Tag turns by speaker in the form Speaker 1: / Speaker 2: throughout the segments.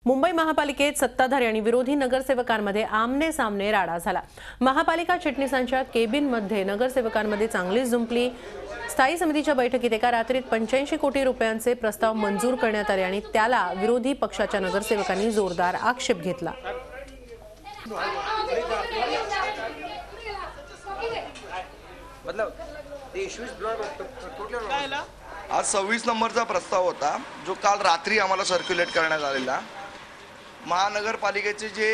Speaker 1: मुंबई महापालिकेत सत्ताधारी आणि विरोधी नगरसेवकांमध्ये आमने सामने राडा झाला। महापालिका चिटणीसांच्या केबिनमध्ये नगरसेवकांमध्ये चांगलीच जुंपली। स्थायी समितीच्या बैठकीत एका रात्रीत 85 कोटी रुपयांचे प्रस्ताव मंजूर करण्यात आले आणि त्याला विरोधी पक्षाच्या नगरसेवकांनी जोरदार आक्षेप घेतला।
Speaker 2: आज 26 नंबरचा प्रस्ताव होता जो काल रात्री आम्हाला सर्क्युलेट करण्यात आलेला। महानगरपालिकेचे जे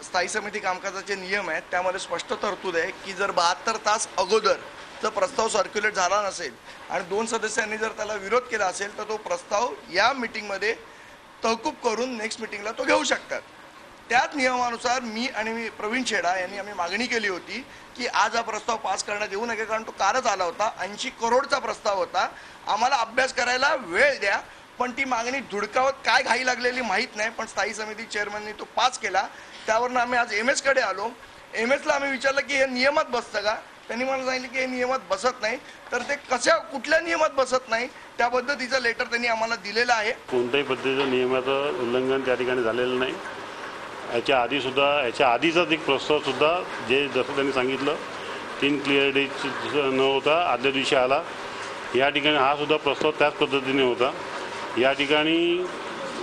Speaker 2: स्थायी समिती कामकाजाचे नियम आहेत त्यामध्ये स्पष्ट तरतूद आहे की जर 72 तास अगोदर जर प्रस्ताव सर्क्युलेट झाला नसेल आणि 2 सदस्यांनी जर त्याला विरोध केला असेल तर तो प्रस्ताव या मीटिंगमध्ये तहकूब करून नेक्स्ट मीटिंगला तो घेऊ शकतात। त्याच नियमानुसार मी आणि प्रवीण छेडा यांनी आम्ही मागणी केली होती की आज हा प्रस्ताव पास करण्यात येऊ नये, कारण तो कालच आला होता। 80 करोडचा प्रस्ताव होता, आम्हाला अभ्यास करायला वेळ द्या। पण ती मागणी धुडकावत काय घाई लागलेली माहीत नाही, पण स्थायी समिती चेअरमननी तो पास केला। त्यावरून आम्ही आज MS कडे आलो। MS ला आम्ही विचारलं की हे नियमात बसतं का? त्यांनी मला सांगितलं की हे नियमात बसत नाही। तर ते कुठल्या नियमात बसत नाही त्या पद्धतीचं लेटर त्यांनी आम्हाला दिलेलं आहे।
Speaker 3: कोणत्याही पद्धतीचं नियमाचं उल्लंघन त्या ठिकाणी झालेलं नाही। याच्या आधीचाच एक प्रस्ताव सुद्धा जे जसं त्यांनी सांगितलं 3 क्लिअर डेज न होता आदल्या दिवशी आला। या ठिकाणी हा सुद्धा प्रस्ताव त्याच पद्धतीने होता। या ठिकाणी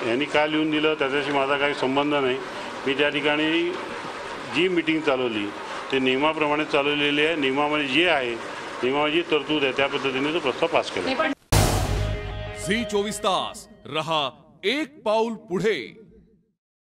Speaker 3: यांनी काय लिहून दिलं त्याच्याशी माझा काही संबंध नाही। मी त्या ठिकाणी जी मीटिंग चालवली ते नियमाप्रमाणे चालवलेली आहे। नियमामध्ये जे आहे नियमाची तरतूद आहे त्या पद्धतीने तो प्रस्ताव पास केला।
Speaker 4: झी 24 तास रहा एक पाऊल पुढे।